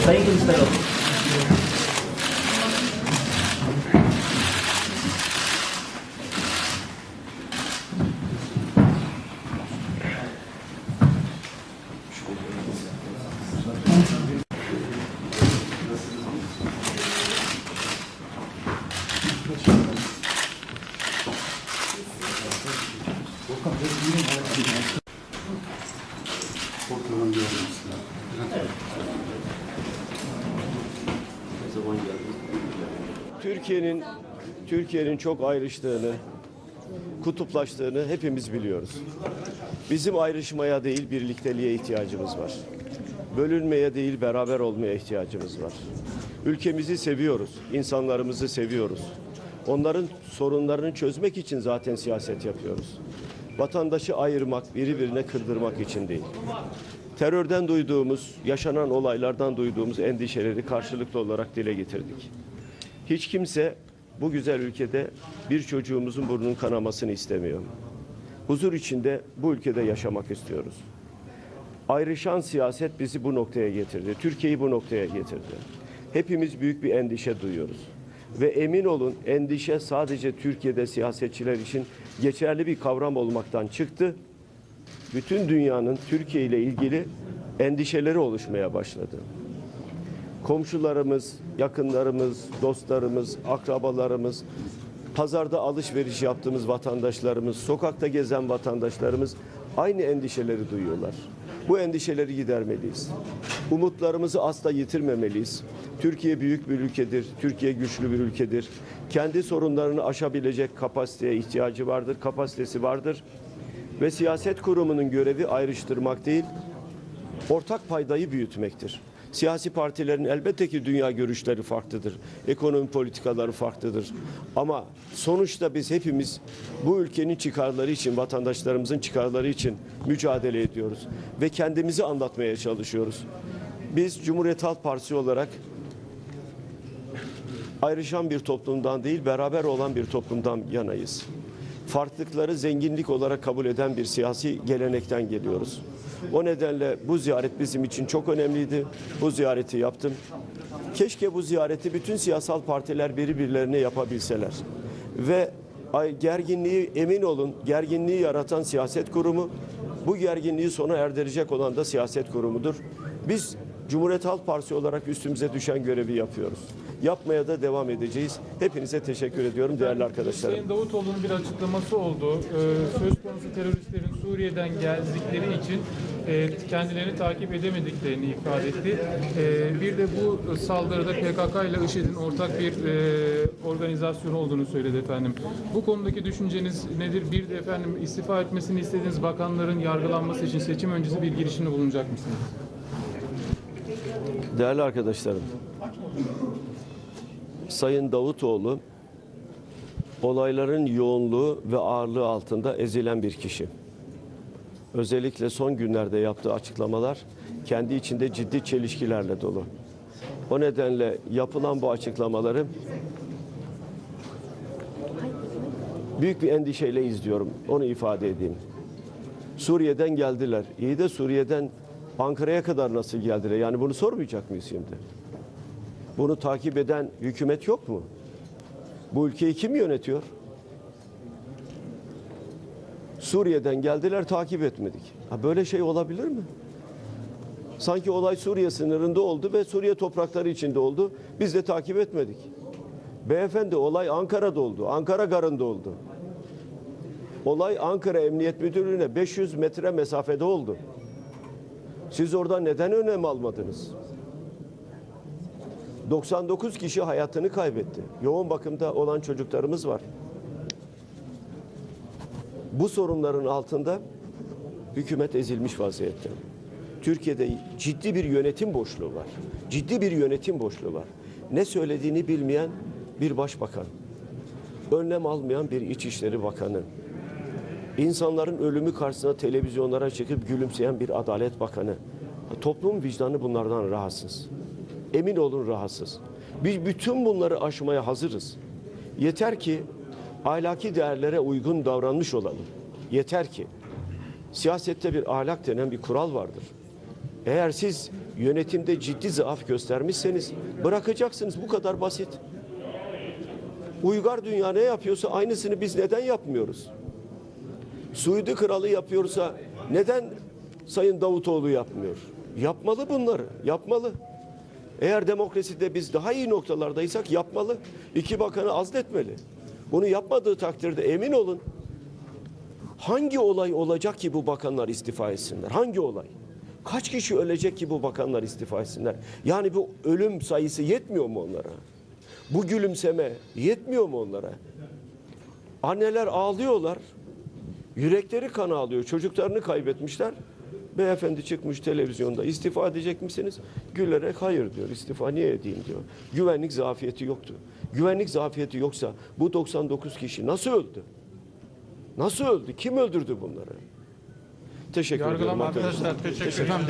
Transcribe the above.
Sayın Kılıçdaroğlu. Türkiye'nin çok ayrıştığını, kutuplaştığını hepimiz biliyoruz. Bizim ayrışmaya değil, birlikteliğe ihtiyacımız var. Bölünmeye değil, beraber olmaya ihtiyacımız var. Ülkemizi seviyoruz, insanlarımızı seviyoruz. Onların sorunlarını çözmek için zaten siyaset yapıyoruz. Vatandaşı ayırmak, birbirine kırdırmak için değil. Terörden duyduğumuz, yaşanan olaylardan duyduğumuz endişeleri karşılıklı olarak dile getirdik. Hiç kimse bu güzel ülkede bir çocuğumuzun burnunun kanamasını istemiyor. Huzur içinde bu ülkede yaşamak istiyoruz. Ayrışan siyaset bizi bu noktaya getirdi. Türkiye'yi bu noktaya getirdi. Hepimiz büyük bir endişe duyuyoruz. Ve emin olun, endişe sadece Türkiye'de siyasetçiler için geçerli bir kavram olmaktan çıktı. Bütün dünyanın Türkiye ile ilgili endişeleri oluşmaya başladı. Komşularımız, yakınlarımız, dostlarımız, akrabalarımız, pazarda alışveriş yaptığımız vatandaşlarımız, sokakta gezen vatandaşlarımız aynı endişeleri duyuyorlar. Bu endişeleri gidermeliyiz. Umutlarımızı asla yitirmemeliyiz. Türkiye büyük bir ülkedir, Türkiye güçlü bir ülkedir. Kendi sorunlarını aşabilecek kapasiteye ihtiyacı vardır, kapasitesi vardır. Ve siyaset kurumunun görevi ayrıştırmak değil, ortak paydayı büyütmektir. Siyasi partilerin elbette ki dünya görüşleri farklıdır. Ekonomi politikaları farklıdır. Ama sonuçta biz hepimiz bu ülkenin çıkarları için, vatandaşlarımızın çıkarları için mücadele ediyoruz. Ve kendimizi anlatmaya çalışıyoruz. Biz Cumhuriyet Halk Partisi olarak ayrışan bir toplumdan değil, beraber olan bir toplumdan yanayız. Farklılıkları zenginlik olarak kabul eden bir siyasi gelenekten geliyoruz. O nedenle bu ziyaret bizim için çok önemliydi. Bu ziyareti yaptım. Keşke bu ziyareti bütün siyasal partiler birbirlerine yapabilseler. Ve gerginliği, emin olun, gerginliği yaratan siyaset kurumu, bu gerginliği sona erdirecek olan da siyaset kurumudur. Biz Cumhuriyet Halk Partisi olarak üstümüze düşen görevi yapıyoruz. Yapmaya da devam edeceğiz. Hepinize teşekkür ediyorum değerli arkadaşlarım. Sayın Davutoğlu'nun bir açıklaması oldu. Söz konusu teröristlerin Suriye'den geldikleri için kendilerini takip edemediklerini ifade etti. Bir de bu saldırıda PKK ile IŞİD'in ortak bir organizasyon olduğunu söyledi efendim. Bu konudaki düşünceniz nedir? Bir de efendim istifa etmesini istediğiniz bakanların yargılanması için seçim öncesi bir girişimde bulunacak mısınız? Değerli arkadaşlarım, Sayın Davutoğlu olayların yoğunluğu ve ağırlığı altında ezilen bir kişi. Özellikle son günlerde yaptığı açıklamalar kendi içinde ciddi çelişkilerle dolu. O nedenle yapılan bu açıklamaları büyük bir endişeyle izliyorum. Onu ifade edeyim. Suriye'den geldiler. İyi de Suriye'den Ankara'ya kadar nasıl geldiler? Yani bunu sormayacak mıyız şimdi? Bunu takip eden hükümet yok mu? Bu ülkeyi kim yönetiyor? Suriye'den geldiler, takip etmedik. Böyle şey olabilir mi? Sanki olay Suriye sınırında oldu ve Suriye toprakları içinde oldu. Biz de takip etmedik. Beyefendi, olay Ankara'da oldu. Ankara Garı'nda oldu. Olay Ankara Emniyet Müdürlüğü'ne 500 metre mesafede oldu. Siz orada neden önlem almadınız? 99 kişi hayatını kaybetti. Yoğun bakımda olan çocuklarımız var. Bu sorunların altında hükümet ezilmiş vaziyette. Türkiye'de ciddi bir yönetim boşluğu var. Ciddi bir yönetim boşluğu var. Ne söylediğini bilmeyen bir başbakan. Önlem almayan bir İçişleri Bakanı. İnsanların ölümü karşısında televizyonlara çıkıp gülümseyen bir Adalet Bakanı. Toplum vicdanı bunlardan rahatsız. Emin olun rahatsız. Biz bütün bunları aşmaya hazırız. Yeter ki ahlaki değerlere uygun davranmış olalım. Yeter ki siyasette bir ahlak denen bir kural vardır. Eğer siz yönetimde ciddi zaaf göstermişseniz bırakacaksınız. Bu kadar basit. Uygar dünya ne yapıyorsa aynısını biz neden yapmıyoruz? Suudi kralı yapıyorsa neden Sayın Davutoğlu yapmıyor? Yapmalı bunları, yapmalı. Eğer demokraside biz daha iyi noktalardaysak yapmalı. 2 bakanı azletmeli. Bunu yapmadığı takdirde emin olun, hangi olay olacak ki bu bakanlar istifa etsinler? Hangi olay? Kaç kişi ölecek ki bu bakanlar istifa etsinler? Yani bu ölüm sayısı yetmiyor mu onlara? Bu gülümseme yetmiyor mu onlara? Anneler ağlıyorlar. Yürekleri kan ağlıyor. Çocuklarını kaybetmişler. Beyefendi çıkmış televizyonda, istifa edecek misiniz? Gülerek hayır diyor, istifa niye edeyim diyor. Güvenlik zafiyeti yoktu. Güvenlik zafiyeti yoksa bu 99 kişi nasıl öldü? Nasıl öldü? Kim öldürdü bunları? Teşekkür ediyorum Yargılama arkadaşlar. arkadaşlar. Teşekkür ederim.